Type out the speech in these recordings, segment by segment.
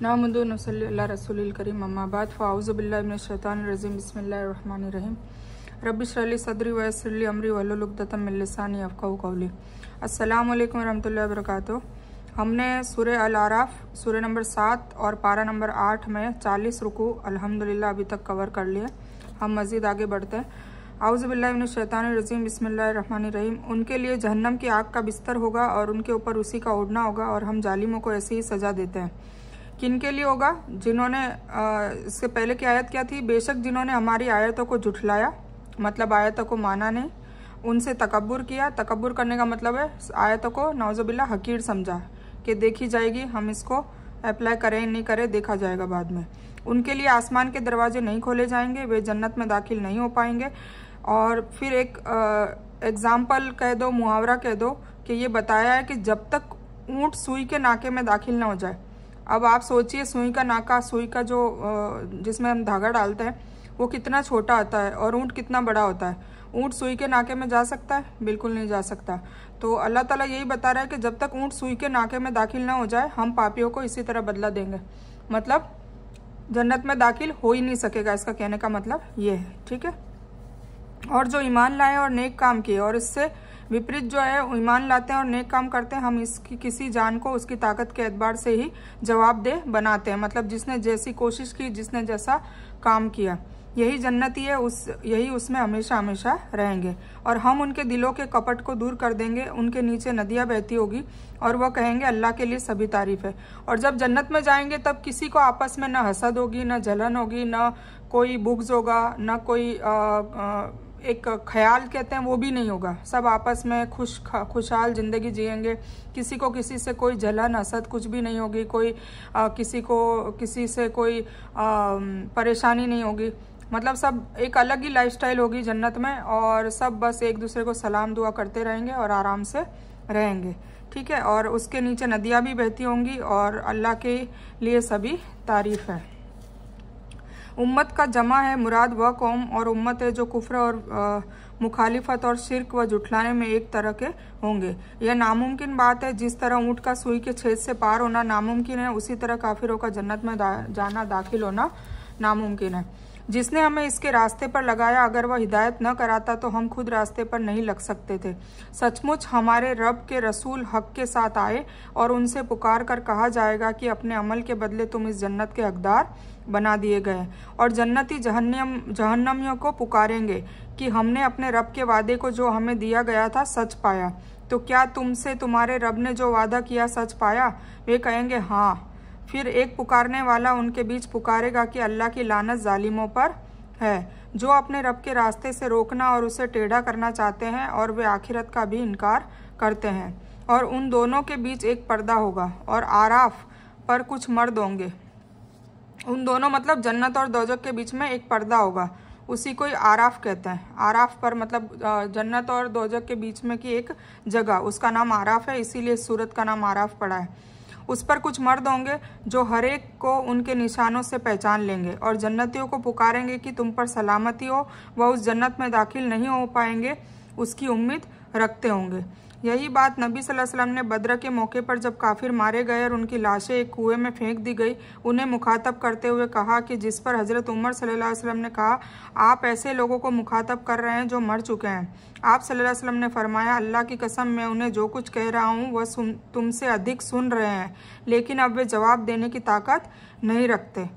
नामुदु नसल्ली अला रसूलिल करीम अम्मा बाद फ़ाऊज़ु बिल्लाहि मिनश शैतानिर रजीम बिस्मिल्लाहिर रहमानिर रहीम रब्बि इश्रह ली सदरी व यस्सिर ली अमरी वहलुल उक़दतम मिन लिसानी यफ़क़हू क़ौली। अस्सलामु अलैकुम रहमतुल्लाहि व बरकातुहू। हमने सूरह अल आराफ सूरह नंबर 7 और पारा नंबर 8 में 40 रुकू अल्हम्दुलिल्लाह अभी तक कवर कर लिए। हम मज़ीद आगे बढ़ते हैं। आउज़ु बिल्लाहि मिनश शैतानिर रजीम बिस्मिल्लाहिर रहमानिर रहीम। उनके लिए जहन्नम की आग का बिस्तर होगा और उनके ऊपर उसी का ओढ़ना होगा और हम जालिमों को ऐसे ही सजा देते हैं। किन के लिए होगा? जिन्होंने इससे पहले की आयत क्या थी? बेशक जिन्होंने हमारी आयतों को झुठलाया, मतलब आयतों को माना नहीं, उनसे तकब्बुर किया। तकब्बुर करने का मतलब है आयतों को नौज़ुबिल्लाह हकीर समझा कि देखी जाएगी, हम इसको अप्लाई करें नहीं करें देखा जाएगा बाद में। उनके लिए आसमान के दरवाजे नहीं खोले जाएंगे, वे जन्नत में दाखिल नहीं हो पाएंगे। और फिर एक एग्जाम्पल कह दो, मुहावरा कह दो कि ये बताया है कि जब तक ऊँट सुई के नाके में दाखिल ना हो जाए। अब आप सोचिए, सुई का नाका, सुई का जो जिसमें हम धागा डालते हैं वो कितना छोटा होता है और ऊँट कितना बड़ा होता है। ऊँट सुई के नाके में जा सकता है? बिल्कुल नहीं जा सकता। तो अल्लाह ताला यही बता रहा है कि जब तक ऊँट सुई के नाके में दाखिल ना हो जाए, हम पापियों को इसी तरह बदला देंगे। मतलब जन्नत में दाखिल हो ही नहीं सकेगा, इसका कहने का मतलब ये है। ठीक है। और जो ईमान लाए और नेक काम किए, और इससे विपरीत जो है ईमान लाते हैं और नेक काम करते हैं, हम इसकी किसी जान को उसकी ताकत के एतबार से ही जवाबदेह बनाते हैं। मतलब जिसने जैसी कोशिश की, जिसने जैसा काम किया, यही जन्नती है, यही उसमें हमेशा हमेशा रहेंगे। और हम उनके दिलों के कपट को दूर कर देंगे। उनके नीचे नदियाँ बहती होगी और वह कहेंगे अल्लाह के लिए सभी तारीफ है। और जब जन्नत में जाएंगे तब किसी को आपस में न हसद होगी, न जलन होगी, न कोई बुग़्ज़ होगा, न कोई एक ख्याल कहते हैं वो भी नहीं होगा। सब आपस में खुशहाल ज़िंदगी जिएंगे। किसी को किसी से कोई जलन हसद कुछ भी नहीं होगी। कोई किसी को किसी से कोई परेशानी नहीं होगी। मतलब सब एक अलग ही लाइफस्टाइल होगी जन्नत में, और सब बस एक दूसरे को सलाम दुआ करते रहेंगे और आराम से रहेंगे। ठीक है। और उसके नीचे नदियाँ भी बहती होंगी और अल्लाह के लिए सभी तारीफ़ है। उम्मत का जमा है मुराद वह कौम और उम्मत है जो कुफ्र और मुखालिफत और शिर्क व जुठलाने में एक तरह के होंगे। यह नामुमकिन बात है। जिस तरह ऊँट का सुई के छेद से पार होना नामुमकिन है, उसी तरह काफिरों का जन्नत में जाना, दाखिल होना नामुमकिन है। जिसने हमें इसके रास्ते पर लगाया, अगर वह हिदायत न कराता तो हम खुद रास्ते पर नहीं लग सकते थे। सचमुच हमारे रब के रसूल हक के साथ आए और उनसे पुकार कर कहा जाएगा कि अपने अमल के बदले तुम इस जन्नत के हकदार बना दिए गए। और जन्नती जहन्नमियों को पुकारेंगे कि हमने अपने रब के वादे को जो हमें दिया गया था सच पाया। तो क्या तुमसे तुम्हारे रब ने जो वादा किया सच पाया? वे कहेंगे हाँ। फिर एक पुकारने वाला उनके बीच पुकारेगा कि अल्लाह की लानत जालिमों पर है, जो अपने रब के रास्ते से रोकना और उसे टेढ़ा करना चाहते हैं, और वे आखिरत का भी इनकार करते हैं। और उन दोनों के बीच एक पर्दा होगा और आराफ पर कुछ मर्द होंगे। उन दोनों मतलब जन्नत और दोजख के बीच में एक पर्दा होगा, उसी को आराफ कहते हैं। आराफ पर मतलब जन्नत और दोजख के बीच में की एक जगह, उसका नाम आराफ है, इसीलिए इस सूरत का नाम आराफ पड़ा है। उस पर कुछ मर्द होंगे जो हर एक को उनके निशानों से पहचान लेंगे और जन्नतियों को पुकारेंगे कि तुम पर सलामती हो। वह उस जन्नत में दाखिल नहीं हो पाएंगे, उसकी उम्मीद रखते होंगे। यही बात नबी सल्लल्लाहु अलैहि वसल्लम ने बद्र के मौके पर जब काफिर मारे गए और उनकी लाशें एक कुएं में फेंक दी गई, उन्हें मुखातब करते हुए कहा कि जिस पर हजरत उमर सल्लल्लाहु अलैहि वसल्लम ने कहा, आप ऐसे लोगों को मुखातब कर रहे हैं जो मर चुके हैं। आप सल्लल्लाहु अलैहि वसल्लम ने फरमाया, अल्लाह की कसम मैं उन्हें जो कुछ कह रहा हूँ वह तुमसे अधिक सुन रहे हैं, लेकिन अब वे जवाब देने की ताकत नहीं रखते।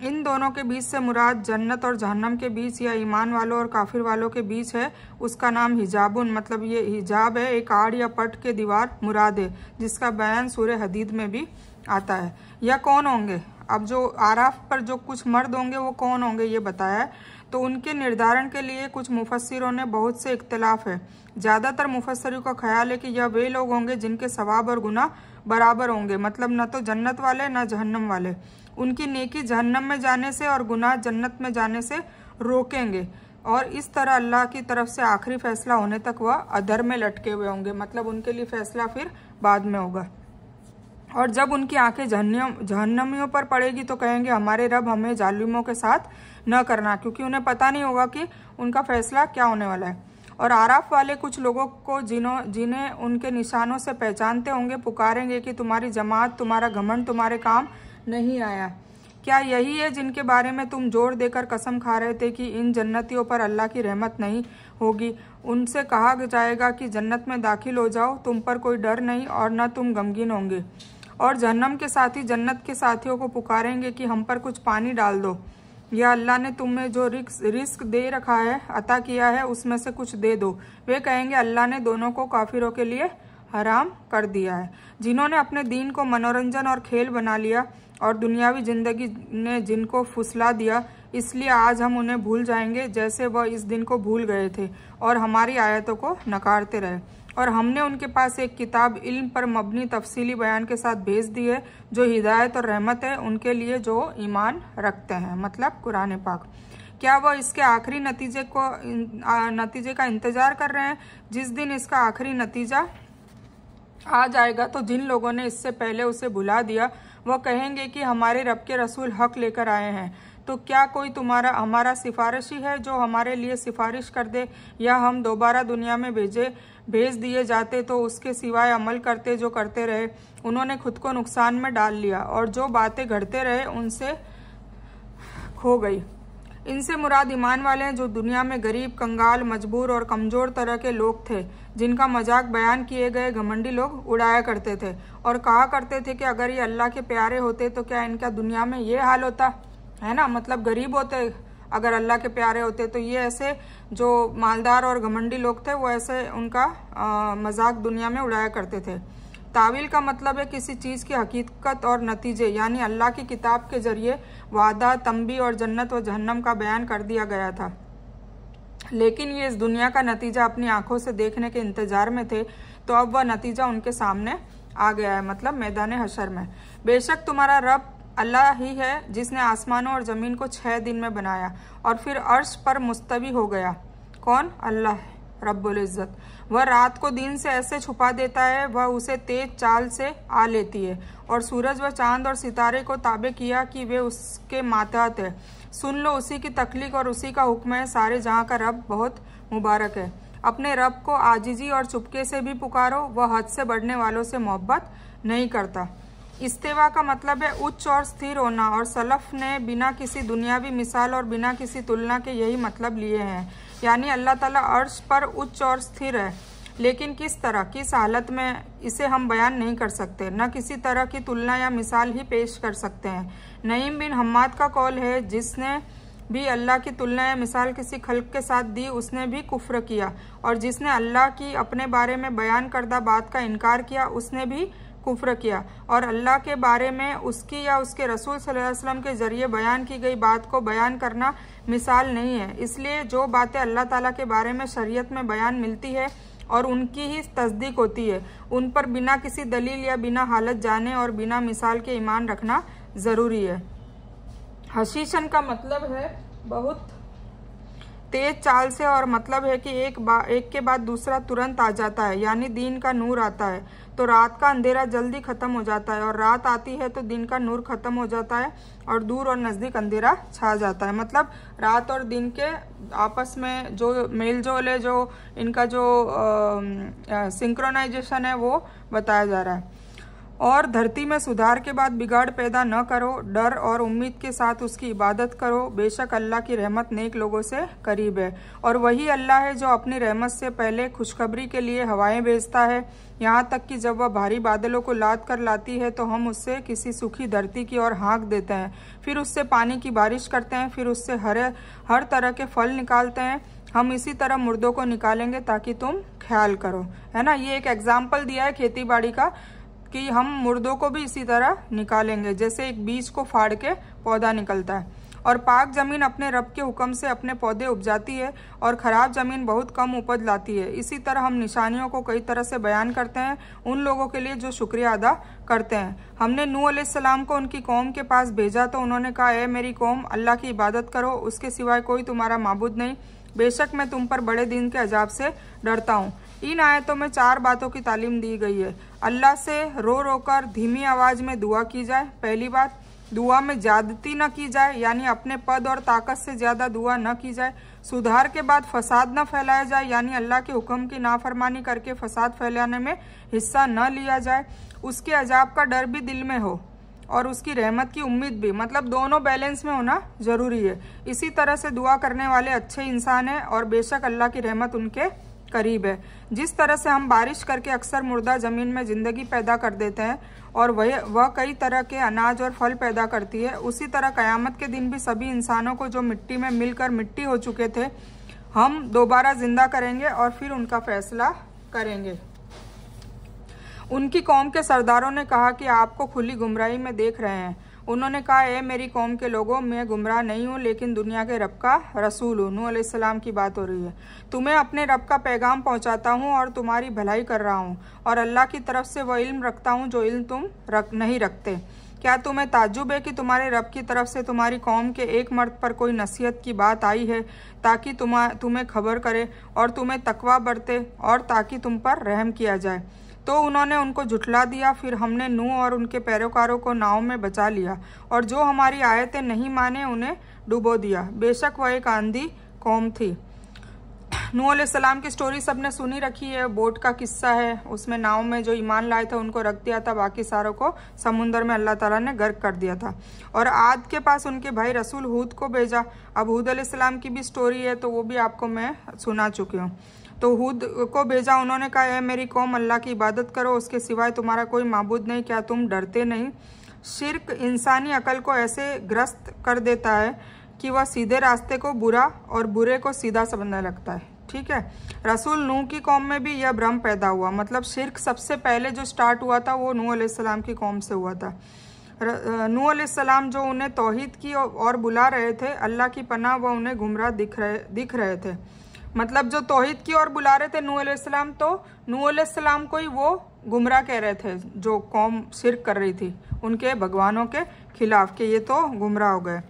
इन दोनों के बीच से मुराद जन्नत और जहन्नम के बीच या ईमान वालों और काफिर वालों के बीच है, उसका नाम हिजाबुन, मतलब ये हिजाब है, एक आड़ या पट के दीवार मुराद है, जिसका बयान सूरह हदीद में भी आता है। यह कौन होंगे? अब जो आराफ पर जो कुछ मर्द होंगे वो कौन होंगे ये बताया है। तो उनके निर्धारण के लिए कुछ मुफस्सिरों ने बहुत से इख्तिलाफ है। ज़्यादातर मुफस्सिरों का ख्याल है कि यह वे लोग होंगे जिनके सवाब और गुनाह बराबर होंगे, मतलब न तो जन्नत वाले न जहन्नम वाले। उनकी नेकी जहन्नम में जाने से और गुनाह जन्नत में जाने से रोकेंगे, और इस तरह अल्लाह की तरफ से आखिरी फैसला होने तक वह अधर में लटके हुए होंगे, मतलब उनके लिए फैसला फिर बाद में होगा। और जब उनकी आंखें जहन्नमियों पर पड़ेगी तो कहेंगे हमारे रब हमें जालिमों के साथ न करना, क्योंकि उन्हें पता नहीं होगा कि उनका फैसला क्या होने वाला है। और आराफ वाले कुछ लोगों को जिन्हें उनके निशानों से पहचानते होंगे पुकारेंगे कि तुम्हारी जमात, तुम्हारा घमंड, तुम्हारे काम नहीं आया। क्या यही है जिनके बारे में तुम जोर देकर कसम खा रहे थे कि इन जन्नतियों पर अल्लाह की रहमत नहीं होगी? उनसे कहा जाएगा कि जन्नत में दाखिल हो जाओ, तुम पर कोई डर नहीं और न तुम गमगीन होंगे। और जहन्नम के साथी जन्नत के साथियों को पुकारेंगे कि हम पर कुछ पानी डाल दो, या अल्लाह ने तुम्हें जो रिस्क दे रखा है, अता किया है, उसमें से कुछ दे दो। वे कहेंगे अल्लाह ने दोनों को काफिरों के लिए हराम कर दिया है। जिन्होंने अपने दीन को मनोरंजन और खेल बना लिया और दुनियावी जिंदगी ने जिनको फुसला दिया, इसलिए आज हम उन्हें भूल जाएंगे जैसे वह इस दिन को भूल गए थे और हमारी आयतों को नकारते रहे। और हमने उनके पास एक किताब इल्म पर मबनी तफसीली बयान के साथ भेज दी है जो हिदायत और रहमत है उनके लिए जो ईमान रखते हैं, मतलब कुरान पाक। क्या वह इसके आखिरी नतीजे का इंतजार कर रहे हैं? जिस दिन इसका आखिरी नतीजा आ जाएगा तो जिन लोगों ने इससे पहले उसे भुला दिया वह कहेंगे कि हमारे रब के रसूल हक लेकर आए हैं, तो क्या कोई हमारा सिफारिशी है जो हमारे लिए सिफारिश कर दे, या हम दोबारा दुनिया में भेज दिए जाते तो उसके सिवाय अमल करते जो करते रहे। उन्होंने खुद को नुकसान में डाल लिया और जो बातें घड़ते रहे उनसे खो गई। इनसे मुराद ईमान वाले हैं जो दुनिया में गरीब, कंगाल, मजबूर और कमजोर तरह के लोग थे, जिनका मजाक बयान किए गए घमंडी लोग उड़ाया करते थे और कहा करते थे कि अगर ये अल्लाह के प्यारे होते तो क्या इनका दुनिया में ये हाल होता है ना, मतलब गरीब होते अगर अल्लाह के प्यारे होते तो ये ऐसे जो मालदार और घमंडी लोग थे वो ऐसे उनका मजाक दुनिया में उड़ाया करते थे। तावील का मतलब है किसी चीज़ की हकीकत और नतीजे, यानी अल्लाह की किताब के जरिए वादा, तंबी और जन्नत व जहन्नम का बयान कर दिया गया था, लेकिन ये इस दुनिया का नतीजा अपनी आंखों से देखने के इंतजार में थे, तो अब वह नतीजा उनके सामने आ गया है, मतलब मैदान हशर में। बेशक तुम्हारा रब अल्लाह ही है जिसने आसमानों और ज़मीन को 6 दिन में बनाया और फिर अर्श पर मुस्तवी हो गया। कौन? अल्लाह रब्बुल इज़्ज़त। वह रात को दिन से ऐसे छुपा देता है, वह उसे तेज चाल से आ लेती है, और सूरज व चांद और सितारे को ताबे किया कि वे उसके मातहत है। सुन लो, उसी की तख्लीक और उसी का हुक्म है, सारे जहाँ का रब बहुत मुबारक है। अपने रब को आजिजी और चुपके से भी पुकारो, वह हद से बढ़ने वालों से मोहब्बत नहीं करता। इस्तेवा का मतलब है उच्च और स्थिर होना, और सलफ ने बिना किसी दुनियावी मिसाल और बिना किसी तुलना के यही मतलब लिए हैं, यानी अल्लाह ताला अर्श पर उच्च और स्थिर है, लेकिन किस तरह, किस हालत में, इसे हम बयान नहीं कर सकते, न किसी तरह की तुलना या मिसाल ही पेश कर सकते हैं। नईम बिन हम्माद का कौल है, जिसने भी अल्लाह की तुलना या मिसाल किसी खल्क के साथ दी उसने भी कुफ्र किया, और जिसने अल्लाह की अपने बारे में बयान करदा बात का इनकार किया उसने भी कुफ्र किया, और अल्लाह के बारे में उसकी या उसके रसूल सल्लल्लाहु अलैहि वसल्लम के जरिए बयान की गई बात को बयान करना मिसाल नहीं है। इसलिए जो बातें अल्लाह ताला के बारे में शरीयत में बयान मिलती है और उनकी ही तस्दीक होती है, उन पर बिना किसी दलील या बिना हालत जाने और बिना मिसाल के ईमान रखना ज़रूरी है। हशीशन का मतलब है बहुत तेज चाल से, और मतलब है कि एक के बाद दूसरा तुरंत आ जाता है, यानी दिन का नूर आता है तो रात का अंधेरा जल्दी खत्म हो जाता है, और रात आती है तो दिन का नूर खत्म हो जाता है और दूर और नज़दीक अंधेरा छा जाता है। मतलब रात और दिन के आपस में जो मेल जोल है, जो इनका जो सिंक्रोनाइजेशन है वो बताया जा रहा है। और धरती में सुधार के बाद बिगाड़ पैदा न करो, डर और उम्मीद के साथ उसकी इबादत करो। बेशक अल्लाह की रहमत नेक लोगों से करीब है, और वही अल्लाह है जो अपनी रहमत से पहले खुशखबरी के लिए हवाएं भेजता है, यहाँ तक कि जब वह भारी बादलों को लाद कर लाती है तो हम उससे किसी सूखी धरती की ओर हाँक देते हैं, फिर उससे पानी की बारिश करते हैं, फिर उससे हर तरह के फल निकालते हैं। हम इसी तरह मुर्दों को निकालेंगे ताकि तुम ख्याल करो, है ना। ये एक एग्जाम्पल दिया है खेती बाड़ी का कि हम मुर्दों को भी इसी तरह निकालेंगे, जैसे एक बीज को फाड़ के पौधा निकलता है। और पाक जमीन अपने रब के हुक्म से अपने पौधे उपजाती है, और ख़राब ज़मीन बहुत कम उपज लाती है। इसी तरह हम निशानियों को कई तरह से बयान करते हैं उन लोगों के लिए जो शुक्रिया अदा करते हैं। हमने नूह अलैहिस्सलाम को उनकी कौम के पास भेजा तो उन्होंने कहा, ए मेरी कौम, अल्लाह की इबादत करो, उसके सिवाय कोई तुम्हारा माबूद नहीं, बेशक मैं तुम पर बड़े दिन के अजाब से डरता हूँ। इन आयतों में 4 बातों की तालीम दी गई है। अल्लाह से रो रो कर धीमी आवाज़ में दुआ की जाए। पहली बात, दुआ में ज्यादती न की जाए, यानी अपने पद और ताकत से ज़्यादा दुआ न की जाए। सुधार के बाद फसाद न फैलाया जाए, यानी अल्लाह के हुक्म की नाफरमानी करके फसाद फैलाने में हिस्सा न लिया जाए। उसके अजाब का डर भी दिल में हो, और उसकी रहमत की उम्मीद भी, मतलब दोनों बैलेंस में होना जरूरी है। इसी तरह से दुआ करने वाले अच्छे इंसान हैं और बेशक अल्लाह की रहमत उनके करीब है। जिस तरह से हम बारिश करके अक्सर मुर्दा ज़मीन में ज़िंदगी पैदा कर देते हैं और वह कई तरह के अनाज और फल पैदा करती है, उसी तरह क़यामत के दिन भी सभी इंसानों को जो मिट्टी में मिलकर मिट्टी हो चुके थे, हम दोबारा जिंदा करेंगे और फिर उनका फैसला करेंगे। उनकी कौम के सरदारों ने कहा कि आपको खुली गुमराही में देख रहे हैं। उन्होंने कहा, ए मेरी कौम के लोगों, मैं गुमराह नहीं हूँ लेकिन दुनिया के रब का रसूल हूँ। नूह अलैहिस्सलाम की बात हो रही है। तुम्हें अपने रब का पैगाम पहुँचाता हूँ और तुम्हारी भलाई कर रहा हूँ और अल्लाह की तरफ से वह इल्म रखता हूँ जो इल्म तुम नहीं रखते। क्या तुम्हें ताज्जुब है कि तुम्हारे रब की तरफ से तुम्हारी कौम के एक मर्द पर कोई नसीहत की बात आई है ताकि तुम्हें खबर करे और तुम्हें तकवा बरते और ताकि तुम पर रहम किया जाए। तो उन्होंने उनको झुठला दिया। फिर हमने नूह और उनके पैरोकारों को नाव में बचा लिया और जो हमारी आयतें नहीं माने उन्हें डुबो दिया। बेशक वह एक आंधी कौम थी। नूह अलैहिस्सलाम की स्टोरी सबने सुनी रखी है। बोट का किस्सा है, उसमें नाव में जो ईमान लाए थे उनको रख दिया था, बाकी सारों को समुंदर में अल्लाह ताला ने गर्क कर दिया था। और आद के पास उनके भाई रसूल हूद को भेजा। अब हूद अलैहिस्सलाम की भी स्टोरी है तो वो भी आपको मैं सुना चुकी हूँ। तो हूद को भेजा, उन्होंने कहा, ए मेरी कौम, अल्लाह की इबादत करो, उसके सिवाय तुम्हारा कोई माबूद नहीं। क्या तुम डरते नहीं? शिर्क इंसानी अकल को ऐसे ग्रस्त कर देता है कि वह सीधे रास्ते को बुरा और बुरे को सीधा समझने लगता है। ठीक है। रसूल नूह की कौम में भी यह भ्रम पैदा हुआ, मतलब शिर्क सबसे पहले जो स्टार्ट हुआ था वो नूह अलैहिस्सलाम की कौम से हुआ था। नूह अलैहिस्सलाम जो उन्हें तौहीद की और बुला रहे थे, अल्लाह की पनाह वह उन्हें गुमराह दिख रहे थे। मतलब जो तौहीद की और बुला रहे थे नूह अलैहिस्सलाम, तो नूह अलैहिस्सलाम को ही वो गुमराह कह रहे थे जो कौम शिर्क कर रही थी उनके भगवानों के खिलाफ, के ये तो गुमराह हो गए।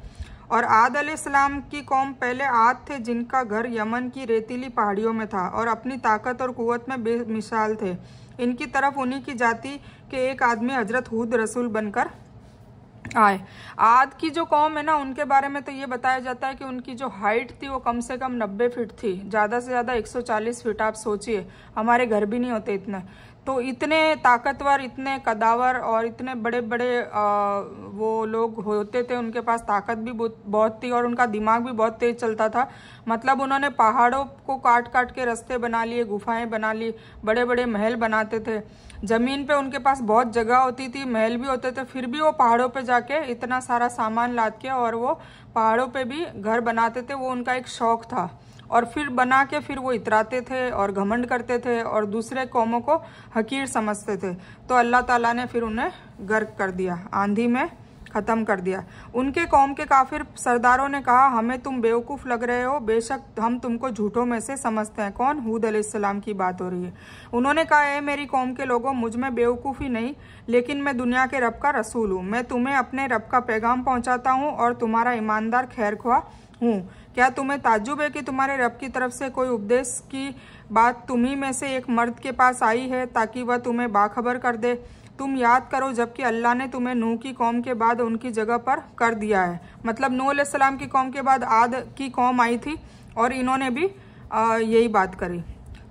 और आद अलैहिस्सलाम की कौम पहले आद थे जिनका घर यमन की रेतीली पहाड़ियों में था और अपनी ताकत और कुव्वत में बेमिसाल थे। इनकी तरफ उन्हीं की जाति के एक आदमी हजरत हूद रसूल बनकर आए। आद की जो कौम है ना, उनके बारे में तो ये बताया जाता है कि उनकी जो हाइट थी वो कम से कम 90 फीट थी, ज़्यादा से ज़्यादा 140 फीट। आप सोचिए, हमारे घर भी नहीं होते इतने। तो इतने ताकतवर, इतने कदावर और इतने बड़े बड़े वो लोग होते थे। उनके पास ताकत भी बहुत थी और उनका दिमाग भी बहुत तेज चलता था। मतलब उन्होंने पहाड़ों को काट काट के रास्ते बना लिए, गुफाएं बना ली, बड़े बड़े महल बनाते थे। जमीन पे उनके पास बहुत जगह होती थी, महल भी होते थे, फिर भी वो पहाड़ों पे जाके इतना सारा सामान लाद के और वो पहाड़ों पे भी घर बनाते थे। वो उनका एक शौक था और फिर बना के फिर वो इतराते थे और घमंड करते थे और दूसरे कौमों को हकीर समझते थे। तो अल्लाह ताला ने फिर उन्हें गर्क कर दिया, आंधी में ख़त्म कर दिया। उनके कौम के काफिर सरदारों ने कहा, हमें तुम बेवकूफ़ लग रहे हो, बेशक हम तुमको झूठों में से समझते हैं। कौन? हूद अलैहिस्सलाम की बात हो रही है। उन्होंने कहा, ए मेरी कौम के लोगों, मुझ में बेवकूफ़ी नहीं, लेकिन मैं दुनिया के रब का रसूल हूँ। मैं तुम्हें अपने रब का पैगाम पहुँचाता हूँ और तुम्हारा ईमानदार खैरख्वाह हूँ। क्या तुम्हें ताज्जुब है कि तुम्हारे रब की तरफ से कोई उपदेश की बात तुम्ही में से एक मर्द के पास आई है ताकि वह तुम्हें बाखबर कर दे? तुम याद करो जबकि अल्लाह ने तुम्हें नूह की कौम के बाद उनकी जगह पर कर दिया है। मतलब नूह अलैहिस्सलाम की कौम के बाद आद की कौम आई थी और इन्होंने भी यही बात करी।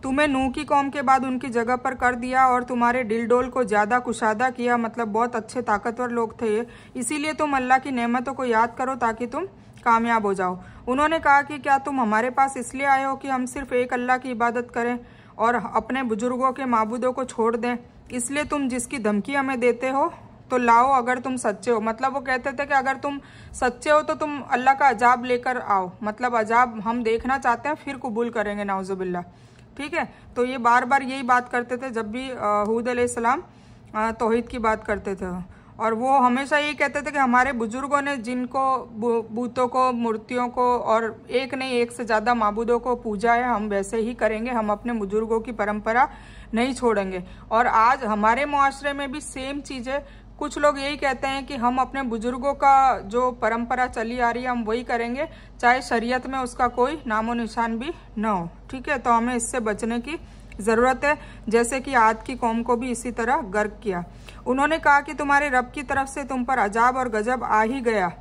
तुम्हें नूह की कौम के बाद उनकी जगह पर कर दिया और तुम्हारे डिलडोल को ज़्यादा कुशादा किया। मतलब बहुत अच्छे ताकतवर लोग थे ये, इसीलिए तुम अल्लाह की नेमतों को याद करो ताकि तुम कामयाब हो जाओ। उन्होंने कहा कि क्या तुम हमारे पास इसलिए आए हो कि हम सिर्फ एक अल्लाह की इबादत करें और अपने बुजुर्गों के माबूदों को छोड़ दें? इसलिए तुम जिसकी धमकी हमें देते हो तो लाओ अगर तुम सच्चे हो। मतलब वो कहते थे कि अगर तुम सच्चे हो तो तुम अल्लाह का अजाब लेकर आओ। मतलब अजाब हम देखना चाहते हैं, फिर कबूल करेंगे, नाउजुबिल्लाह। ठीक है। तो ये बार बार यही बात करते थे जब भी हूद अलैहिस्सलाम तौहीद की बात करते थे। और वो हमेशा यही कहते थे कि हमारे बुजुर्गों ने जिनको बूतों को, मूर्तियों को और एक नहीं एक से ज़्यादा माबूदों को पूजा है, हम वैसे ही करेंगे, हम अपने बुजुर्गों की परंपरा नहीं छोड़ेंगे। और आज हमारे मुआशरे में भी सेम चीज़ है। कुछ लोग यही कहते हैं कि हम अपने बुजुर्गों का जो परंपरा चली आ रही है हम वही करेंगे, चाहे शरीयत में उसका कोई नामो निशान भी न हो। ठीक है। तो हमें इससे बचने की ज़रूरत है, जैसे कि आद की कौम को भी इसी तरह गर्क किया। उन्होंने कहा कि तुम्हारे रब की तरफ से तुम पर अजाब और गजब आ ही गया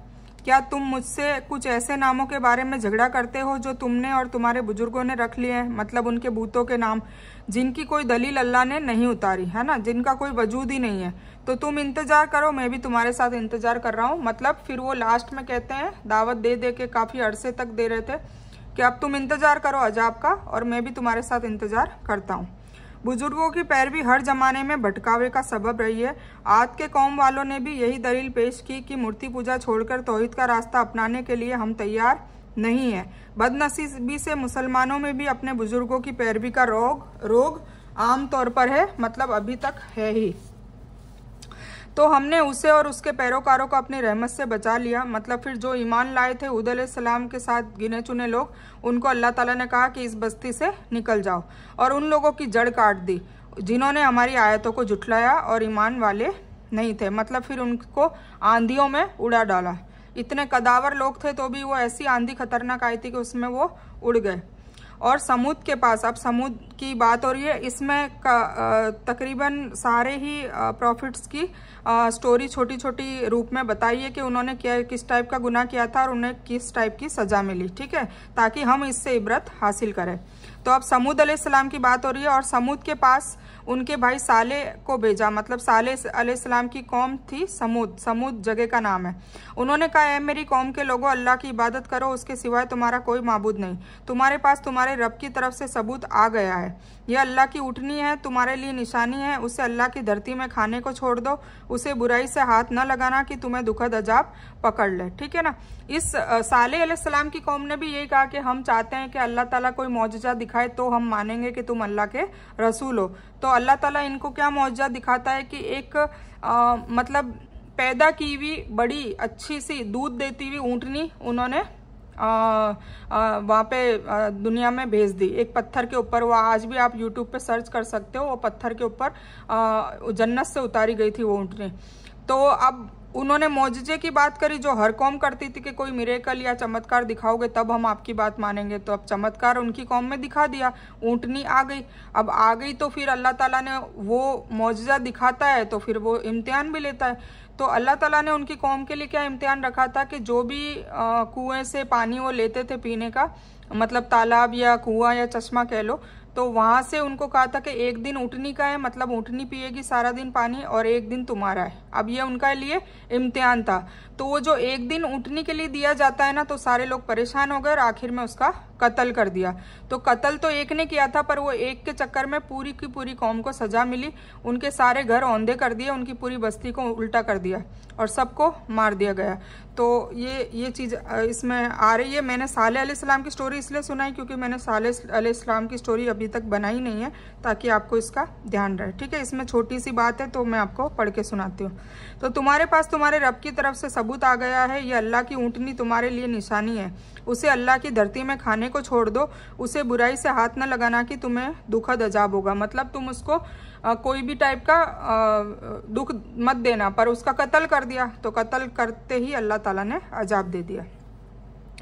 क्या तुम मुझसे कुछ ऐसे नामों के बारे में झगड़ा करते हो जो तुमने और तुम्हारे बुजुर्गों ने रख लिए हैं, मतलब उनके बूतों के नाम, जिनकी कोई दलील अल्लाह ने नहीं उतारी है ना, जिनका कोई वजूद ही नहीं है। तो तुम इंतजार करो, मैं भी तुम्हारे साथ इंतजार कर रहा हूँ। मतलब फिर वो लास्ट में कहते हैं, दावत दे दे के काफी अरसे तक दे रहे थे कि अब तुम इंतजार करो अजाब का, और मैं भी तुम्हारे साथ इंतजार करता हूँ। बुजुर्गों की पैरवी हर जमाने में भटकावे का सबब रही है। आद के कौम वालों ने भी यही दलील पेश की कि मूर्ति पूजा छोड़कर तौहीद का रास्ता अपनाने के लिए हम तैयार नहीं है। बदनसीबी से मुसलमानों में भी अपने बुजुर्गों की पैरवी का रोग आम तौर पर है, मतलब अभी तक है ही। तो हमने उसे और उसके पैरोकारों को अपनी रहमत से बचा लिया। मतलब फिर जो ईमान लाए थे हुद अलैहिस्सलाम के साथ गिने चुने लोग, उनको अल्लाह ताला ने कहा कि इस बस्ती से निकल जाओ, और उन लोगों की जड़ काट दी जिन्होंने हमारी आयतों को झुठलाया और ईमान वाले नहीं थे। मतलब फिर उनको आंधियों में उड़ा डाला। इतने कदावर लोग थे तो भी वो ऐसी आंधी खतरनाक आई थी कि उसमें वो उड़ गए। और समूद के पास, अब समूद की बात हो रही है, इसमें तकरीबन सारे ही प्रॉफिट्स की स्टोरी छोटी छोटी रूप में बताई है कि उन्होंने किस टाइप का गुनाह किया था और उन्हें किस टाइप की सजा मिली, ठीक है, ताकि हम इससे इबरत हासिल करें। तो अब समूद अलैहिस्सलाम की बात हो रही है, और समूद के पास उनके भाई साले को भेजा। मतलब साले अलैहिस्सलाम की कौम थी समूद जगह का नाम है। उन्होंने कहा, ऐ मेरी कौम के लोगों, अल्लाह की इबादत करो, उसके सिवाय तुम्हारा कोई माबूद नहीं। तुम्हारे पास तुम्हारे रब की तरफ से सबूत आ गया है। यह अल्लाह की ऊँटनी है, तुम्हारे लिए निशानी है। उसे अल्लाह की धरती में खाने को छोड़ दो, उसे बुराई से हाथ न लगाना कि तुम्हें दुखद अजाब पकड़ ले, ठीक है ना। इस साले अलैहिस्सलाम की कौम ने भी यही कहा कि हम चाहते हैं कि अल्लाह ताला कोई मौजज़ा दिखाए तो हम मानेंगे कि तुम अल्लाह के रसूल हो। तो अल्लाह ताला इनको क्या मौजज़ा दिखाता है कि एक मतलब पैदा की हुई बड़ी अच्छी सी दूध देती हुई ऊँटनी उन्होंने वहाँ पे दुनिया में भेज दी, एक पत्थर के ऊपर। वो आज भी आप YouTube पे सर्च कर सकते हो, वो पत्थर के ऊपर जन्नत से उतारी गई थी वो ऊँटनी। तो अब उन्होंने मौजज़े की बात करी जो हर कौम करती थी कि कोई मिरेकल या चमत्कार दिखाओगे तब हम आपकी बात मानेंगे। तो अब चमत्कार उनकी कौम में दिखा दिया, ऊँटनी आ गई। अब आ गई तो फिर अल्लाह ताला ने वो मौजज़ा दिखाता है तो फिर वो इम्तिहान भी लेता है। तो अल्लाह ताला ने उनकी कौम के लिए क्या इम्तिहान रखा था कि जो भी कुएं से पानी वो लेते थे पीने का, मतलब तालाब या कुआं या चश्मा कह लो, तो वहां से उनको कहा था कि एक दिन ऊँटनी का है, मतलब ऊँटनी पिएगी सारा दिन पानी, और एक दिन तुम्हारा है। अब ये उनका लिए इम्तिहान था। तो वो जो एक दिन ऊँटनी के लिए दिया जाता है ना, तो सारे लोग परेशान हो गए और आखिर में उसका कत्ल कर दिया। तो कत्ल तो एक ने किया था, पर वो एक के चक्कर में पूरी की पूरी कौम को सजा मिली। उनके सारे घर औंधे कर दिए, उनकी पूरी बस्ती को उल्टा कर दिया और सबको मार दिया गया। तो ये चीज़ इसमें आ रही है। मैंने साले अलैहिस्सलाम की स्टोरी इसलिए सुनाई क्योंकि मैंने साले अलैहिस्सलाम की स्टोरी अभी तक बनाई नहीं है, ताकि आपको इसका ध्यान रहे, ठीक है। इसमें छोटी सी बात है तो मैं आपको पढ़ के सुनाती हूँ। तो तुम्हारे पास तुम्हारे रब की तरफ से सबूत आ गया है, ये अल्लाह की ऊँटनी तुम्हारे लिए निशानी है। उसे अल्लाह की धरती में खाने को छोड़ दो, उसे बुराई से हाथ न लगाना कि तुम्हें दुखद अजाब होगा। मतलब तुम उसको कोई भी टाइप का दुख मत देना, पर उसका कत्ल कर दिया तो कत्ल करते ही अल्लाह ताला ने अजाब दे दिया।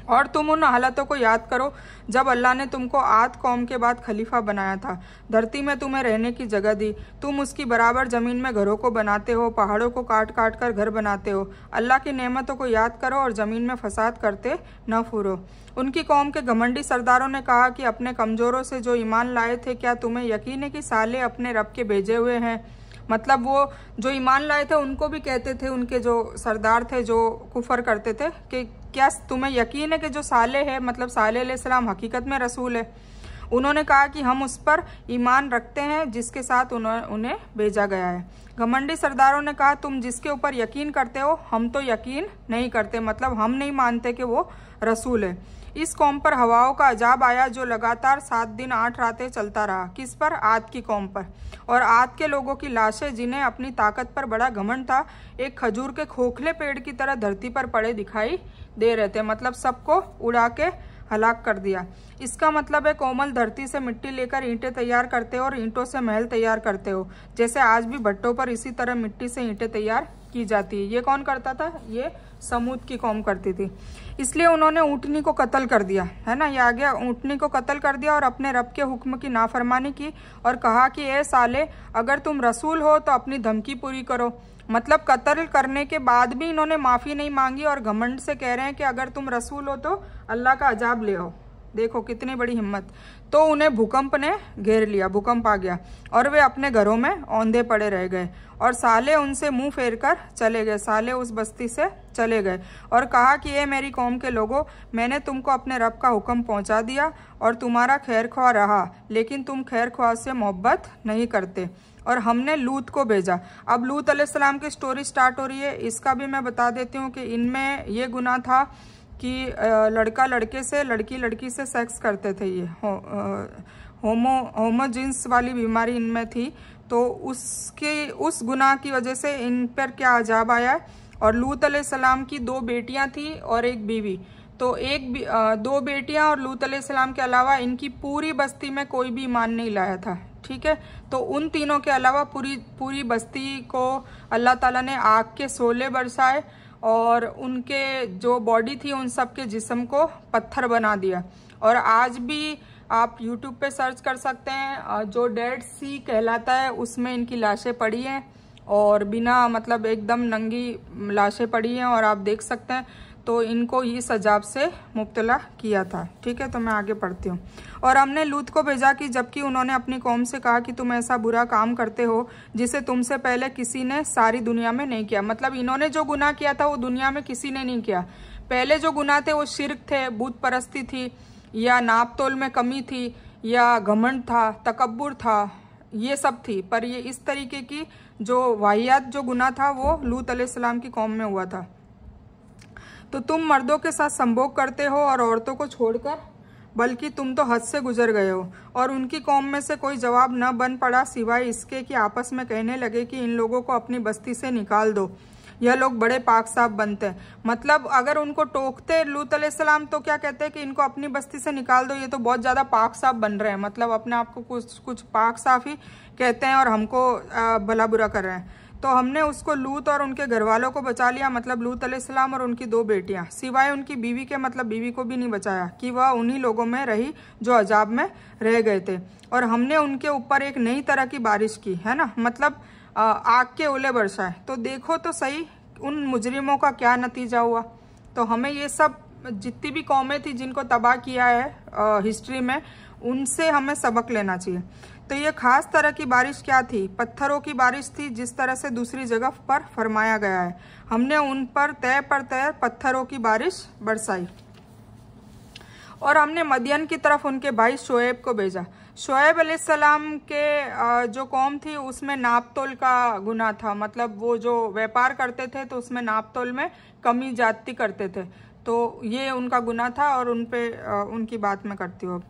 और तुम उन हालातों को याद करो जब अल्लाह ने तुमको आद कौम के बाद खलीफा बनाया था, धरती में तुम्हें रहने की जगह दी, तुम उसकी बराबर ज़मीन में घरों को बनाते हो, पहाड़ों को काट काट कर घर बनाते हो। अल्लाह की नेमतों को याद करो और ज़मीन में फसाद करते न फुरो। उनकी कौम के घमंडी सरदारों ने कहा कि अपने कमज़ोरों से जो ईमान लाए थे, क्या तुम्हें यकीन है कि साले अपने रब के भेजे हुए हैं। मतलब वो जो ईमान लाए थे उनको भी कहते थे, उनके जो सरदार थे जो कुफर करते थे, कि क्या तुम्हें यकीन है कि जो साले है, मतलब साले अलैहिस्सलाम हकीकत में रसूल है। उन्होंने कहा कि हम उस पर ईमान रखते हैं जिसके साथ उन्हें भेजा गया है। घमंडी सरदारों ने कहा, तुम जिसके ऊपर यकीन करते हो हम तो यकीन नहीं करते, मतलब हम नहीं मानते कि वो रसूल है। इस कौम पर हवाओं का अजाब आया जो लगातार 7 दिन 8 रातें चलता रहा। किस पर? आद की कौम पर। और आद के लोगों की लाशें, जिन्हें अपनी ताकत पर बड़ा घमंड था, एक खजूर के खोखले पेड़ की तरह धरती पर पड़े दिखाई दे रहे थे। मतलब सबको उड़ा के हलाक कर दिया। इसका मतलब है कोमल धरती से मिट्टी लेकर ईंटें तैयार करते हो और ईंटों से महल तैयार करते हो, जैसे आज भी भट्टों पर इसी तरह मिट्टी से ईंटें तैयार की जाती है। ये कौन करता था? ये समूद की कौम करती थी। इसलिए उन्होंने ऊँटनी को कत्ल कर दिया, है ना, ये आ गया। ऊँटनी को कत्ल कर दिया और अपने रब के हुक्म की नाफरमानी की और कहा कि ए साले, अगर तुम रसूल हो तो अपनी धमकी पूरी करो। मतलब कत्ल करने के बाद भी इन्होंने माफ़ी नहीं मांगी और घमंड से कह रहे हैं कि अगर तुम रसूल हो तो अल्लाह का अजाब ले आओ। देखो कितनी बड़ी हिम्मत। तो उन्हें भूकंप ने घेर लिया, भूकंप आ गया और वे अपने घरों में औंधे पड़े रह गए और साले उनसे मुंह फेर कर चले गए। साले उस बस्ती से चले गए और कहा कि ये मेरी कौम के लोगों, मैंने तुमको अपने रब का हुक्म पहुंचा दिया और तुम्हारा खैर ख्वाह रहा, लेकिन तुम खैर ख्वाह से मोहब्बत नहीं करते और हमने लूत को भेजा। अब लूत अलैहिस्सलाम की स्टोरी स्टार्ट हो रही है। इसका भी मैं बता देती हूँ कि इनमें ये गुनाह था कि लड़का लड़के से, लड़की लड़की से सेक्स करते थे। ये होमोजिन्स वाली बीमारी इनमें थी। तो उस गुनाह की वजह से इन पर क्या अजाब आया है। और लूत अलैहिस्सलाम की 2 बेटियां थी और 1 बीवी। तो 2 बेटियां और लूत अलैहिस्सलाम के अलावा इनकी पूरी बस्ती में कोई भी ईमान नहीं लाया था। ठीक है, तो उन तीनों के अलावा पूरी बस्ती को अल्लाह ताला ने आग के शोले बरसाए और उनके जो बॉडी थी उन सब के जिस्म को पत्थर बना दिया। और आज भी आप YouTube पे सर्च कर सकते हैं, जो डेड सी कहलाता है उसमें इनकी लाशें पड़ी हैं और बिना मतलब एकदम नंगी लाशें पड़ी हैं और आप देख सकते हैं। तो इनको इस अजाब से मुब्तला किया था। ठीक है, तो मैं आगे पढ़ती हूँ। और हमने लूत को भेजा कि जबकि उन्होंने अपनी कौम से कहा कि तुम ऐसा बुरा काम करते हो जिसे तुमसे पहले किसी ने सारी दुनिया में नहीं किया। मतलब इन्होंने जो गुनाह किया था वो दुनिया में किसी ने नहीं किया। पहले जो गुनाह थे वो शिर्क थे, बुत परस्ती थी, या नाप तोल में कमी थी, या घमंड था, तकब्बुर था, ये सब थी। पर ये इस तरीके की जो वाहियात जो गुनाह था वो लूत अलैहिस्सलाम की कौम में हुआ था। तो तुम मर्दों के साथ संभोग करते हो और औरतों को छोड़कर, बल्कि तुम तो हद से गुजर गए हो। और उनकी कौम में से कोई जवाब न बन पड़ा सिवाय इसके कि आपस में कहने लगे कि इन लोगों को अपनी बस्ती से निकाल दो, यह लोग बड़े पाक साफ बनते हैं। मतलब अगर उनको टोकते लूत अलैहिस्सलाम तो क्या कहते हैं कि इनको अपनी बस्ती से निकाल दो, ये तो बहुत ज़्यादा पाक साफ बन रहे हैं। मतलब अपने आप को कुछ पाक साफ ही कहते हैं और हमको भला बुरा कर रहे हैं। तो हमने उसको लूत और उनके घर वालों को बचा लिया, मतलब लूत अलैहिस्सलाम और उनकी 2 बेटियां, सिवाय उनकी बीवी के, मतलब बीवी को भी नहीं बचाया कि वह उन्हीं लोगों में रही जो अजाब में रह गए थे। और हमने उनके ऊपर एक नई तरह की बारिश की, है ना, मतलब आग के ओले बरसाए। तो देखो तो सही उन मुजरिमों का क्या नतीजा हुआ। तो हमें ये सब जितनी भी कौमें थी जिनको तबाह किया है हिस्ट्री में, उनसे हमें सबक लेना चाहिए। तो ये खास तरह की बारिश क्या थी? पत्थरों की बारिश थी, जिस तरह से दूसरी जगह पर फरमाया गया है। हमने उन पर तय पत्थरों की बारिश बरसाई। और हमने मदियन की तरफ उनके भाई शोएब को भेजा। शोएब अलैहिस्सलाम के जो कौम थी उसमें नापतोल का गुनाह था। मतलब वो जो व्यापार करते थे तो उसमें नापतोल में कमी जाती करते थे। तो ये उनका गुनाह था और उन पे उनकी बात मैं करती हूँ।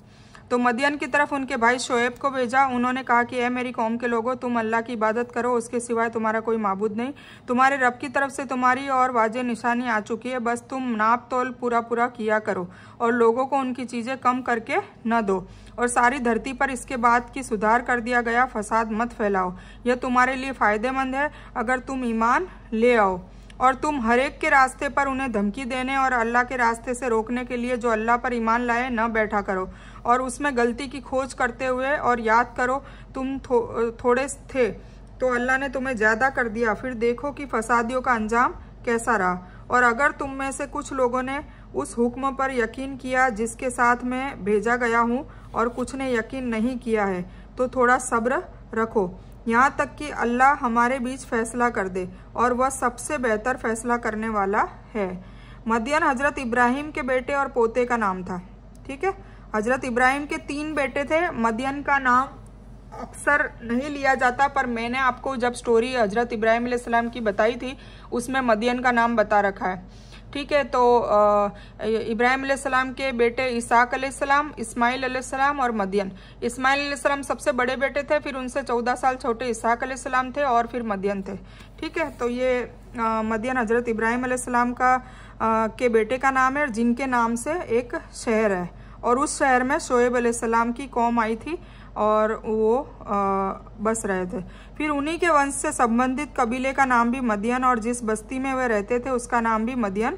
तो मदियन की तरफ उनके भाई शोएब को भेजा। उन्होंने कहा कि ए मेरी कौम के लोगों, तुम अल्लाह की इबादत करो, उसके सिवाय तुम्हारा कोई माबूद नहीं। तुम्हारे रब की तरफ से तुम्हारी और वाजे निशानी आ चुकी है, बस तुम नाप तोल पूरा किया करो और लोगों को उनकी चीज़ें कम करके न दो। और सारी धरती पर इसके बाद की सुधार कर दिया गया, फसाद मत फैलाओ। यह तुम्हारे लिए फ़ायदेमंद है अगर तुम ईमान ले आओ। और तुम हर एक के रास्ते पर उन्हें धमकी देने और अल्लाह के रास्ते से रोकने के लिए जो अल्लाह पर ईमान लाए न बैठा करो और उसमें गलती की खोज करते हुए, और याद करो तुम थोड़े थे तो अल्लाह ने तुम्हें ज़्यादा कर दिया, फिर देखो कि फसादियों का अंजाम कैसा रहा। और अगर तुम में से कुछ लोगों ने उस हुक्म पर यकीन किया जिसके साथ मैं भेजा गया हूँ और कुछ ने यकीन नहीं किया है, तो थोड़ा सब्र रखो यहाँ तक कि अल्लाह हमारे बीच फैसला कर दे, और वह सबसे बेहतर फैसला करने वाला है। मदियन हजरत इब्राहिम के बेटे और पोते का नाम था। ठीक है, हजरत इब्राहिम के 3 बेटे थे। मदियन का नाम अक्सर नहीं लिया जाता, पर मैंने आपको जब स्टोरी हजरत इब्राहिम अलैहिस्सलाम की बताई थी उसमें मदियन का नाम बता रखा है। ठीक है, तो इब्राहिम अलैहिस्सलाम के बेटे इसाक अलैहिस्सलाम, इस्माइल अलैहिस्सलाम और मदियन। इस्माइल अलैहिस्सलाम सबसे बड़े बेटे थे, फिर उनसे 14 साल छोटे इसाक अलैहिस्सलाम थे और फिर मदियन थे। ठीक है, तो ये मदियन हजरत इब्राहिम अलैहिस्सलाम का के बेटे का नाम है, जिनके नाम से एक शहर है। और उस शहर में शोएब अलैहिस्सलाम की कौम आई थी और वो बस रहे थे। फिर उन्हीं के वंश से संबंधित कबीले का नाम भी मदियन, और जिस बस्ती में वे रहते थे उसका नाम भी मदियन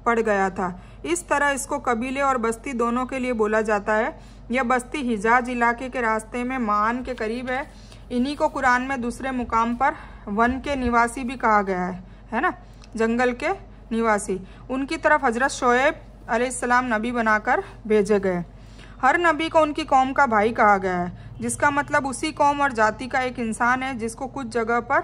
पड़ गया था। इस तरह इसको कबीले और बस्ती दोनों के लिए बोला जाता है। यह बस्ती हिजाज इलाके के रास्ते में मान के करीब है। इन्हीं को कुरान में दूसरे मुकाम पर वन के निवासी भी कहा गया है ना, जंगल के निवासी। उनकी तरफ हजरत शोएब अलैहिस्सलाम नबी बनाकर भेजे गए। हर नबी को उनकी कौम का भाई कहा गया है, जिसका मतलब उसी कौम और जाति का एक इंसान है, जिसको कुछ जगह पर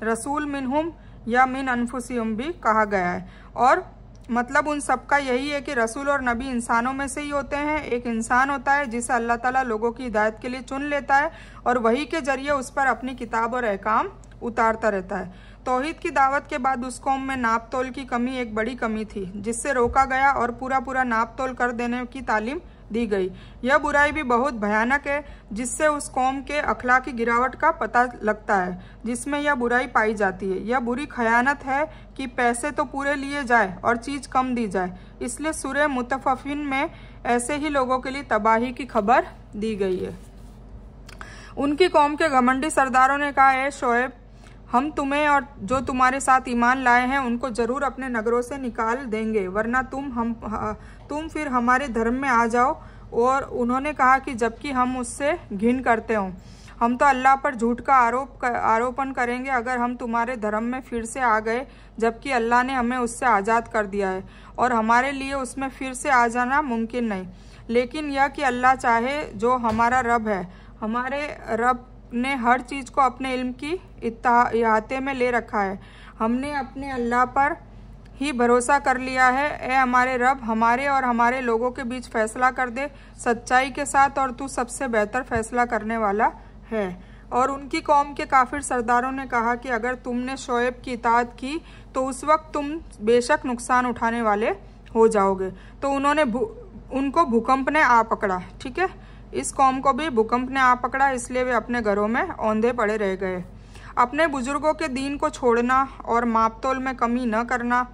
रसूल मिनहुम या मिन अनफुसिहुम भी कहा गया है। और मतलब उन सबका यही है कि रसूल और नबी इंसानों में से ही होते हैं। एक इंसान होता है जिसे अल्लाह ताला लोगों की हिदायत के लिए चुन लेता है और वही के जरिए उस पर अपनी किताब और अहकाम उतारता रहता है। तौहीद की दावत के बाद उस कौम में नाप तोल की कमी एक बड़ी कमी थी, जिससे रोका गया और पूरा नाप तोल कर देने की तालीम दी गई। यह बुराई भी बहुत भयानक है, जिससे उस कौम के अखलाकी गिरावट का पता लगता है जिसमें यह बुराई पाई जाती है। यह बुरी खयानत है कि पैसे तो पूरे लिए जाए और चीज़ कम दी जाए। इसलिए सूरह मुतफ़्फ़िफ़ीन में ऐसे ही लोगों के लिए तबाही की खबर दी गई है। उनकी कौम के घमंडी सरदारों ने कहा, है शोएब, हम तुम्हें और जो तुम्हारे साथ ईमान लाए हैं उनको जरूर अपने नगरों से निकाल देंगे, वरना तुम फिर हमारे धर्म में आ जाओ। और उन्होंने कहा कि जबकि हम उससे घिन करते हों, हम तो अल्लाह पर झूठ का आरोपण करेंगे अगर हम तुम्हारे धर्म में फिर से आ गए, जबकि अल्लाह ने हमें उससे आज़ाद कर दिया है और हमारे लिए उसमें फिर से आ जाना मुमकिन नहीं। लेकिन यह कि अल्लाह चाहे, जो हमारा रब है, हमारे रब ने हर चीज़ को अपने इल्म की इहाते में ले रखा है। हमने अपने अल्लाह पर ही भरोसा कर लिया है। ए हमारे रब, हमारे और हमारे लोगों के बीच फैसला कर दे सच्चाई के साथ, और तू सबसे बेहतर फैसला करने वाला है। और उनकी कौम के काफिर सरदारों ने कहा कि अगर तुमने शोएब की इताअत की तो उस वक्त तुम बेशक नुकसान उठाने वाले हो जाओगे। तो उनको भूकंप ने आ पकड़ा। ठीक है, इस कौम को भी भूकंप ने आ पकड़ा, इसलिए वे अपने घरों में औंधे पड़े रह गए। अपने बुजुर्गों के दीन को छोड़ना और मापतोल में कमी न करना,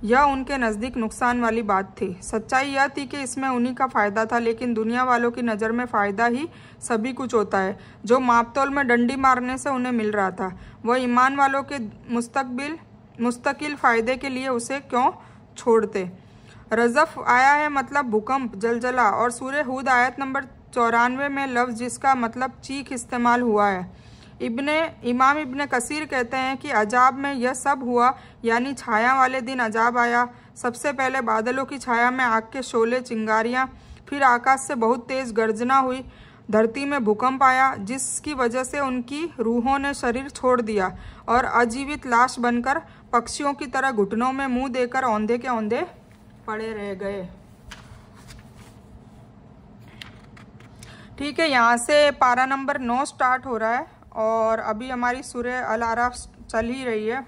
यह उनके नज़दीक नुकसान वाली बात थी। सच्चाई यह थी कि इसमें उन्हीं का फ़ायदा था, लेकिन दुनिया वालों की नज़र में फ़ायदा ही सभी कुछ होता है। जो मापतोल में डंडी मारने से उन्हें मिल रहा था, वह ईमान वालों के मुस्तकिल फ़ायदे के लिए उसे क्यों छोड़ते। रज़फ आया है मतलब भूकंप, जलजला, और सूरह हूद आयत नंबर 94 में लफ्ज़ जिसका मतलब चीख इस्तेमाल हुआ है। इमाम इब्ने कसीर कहते हैं कि अजाब में यह सब हुआ, यानी छाया वाले दिन अजाब आया। सबसे पहले बादलों की छाया में आग के शोले, चिंगारियाँ, फिर आकाश से बहुत तेज़ गर्जना हुई, धरती में भूकंप आया, जिसकी वजह से उनकी रूहों ने शरीर छोड़ दिया और अजीवित लाश बनकर पक्षियों की तरह घुटनों में मुंह देकर औंधे के औंधे पड़े रह गए। ठीक है, यहाँ से पारा नंबर 9 स्टार्ट हो रहा है और अभी हमारी सूरह अल आराफ चल ही रही है,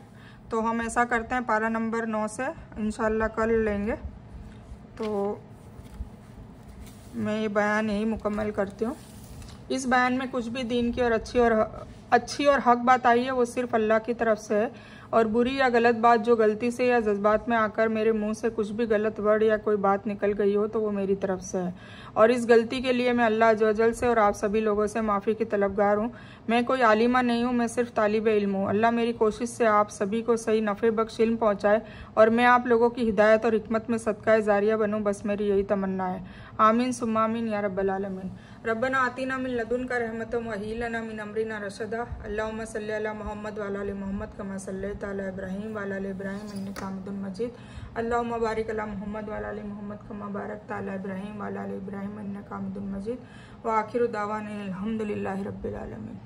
तो हम ऐसा करते हैं पारा नंबर 9 से इंशाल्लाह कल लेंगे। तो मैं ये बयान यही मुकम्मल करती हूँ। इस बयान में कुछ भी दीन की और अच्छी और हक बात आई है वो सिर्फ अल्लाह की तरफ से है, और बुरी या गलत बात जो गलती से या जज्बात में आकर मेरे मुंह से कुछ भी गलत वर्ड या कोई बात निकल गई हो तो वो मेरी तरफ से है, और इस गलती के लिए मैं अल्लाह अज़्ज़वजल से और आप सभी लोगों से माफ़ी की तलबगार हूँ। मैं कोई आलिमा नहीं हूँ, मैं सिर्फ तालिब इल्म हूँ। अल्लाह मेरी कोशिश से आप सभी को सही नफ़े बख्श इल्म पहुँचाए और मैं आप लोगों की हिदायत और हिकमत में सदका जारिया बनूँ, बस मेरी यही तमन्ना है। आमीन सुम्मा आमीन या रब्बल आलमीन। रब्बना आतीना मिन लदुनका रहमतम व हय्यि लना मिन अमरिना रशदा। अल्लाहुम्मा सल्लि अला मुहम्मद व अला आलि मुहम्मद कमा सल्लैता अला इब्राहीम व अला आलि इब्राहीम इन्नका हमीदुम मजीद। अल्लाहुम्मा बारिक अला मुहम्मद व अला आलि मुहम्मद कमा बारकता अला इब्राहीम व अला आलि इब्राहीम इन्नका हमीदुम मजीद। व आखिरु दावाना अल्हम्दुलिल्लाहि रब्बिल आलमीन।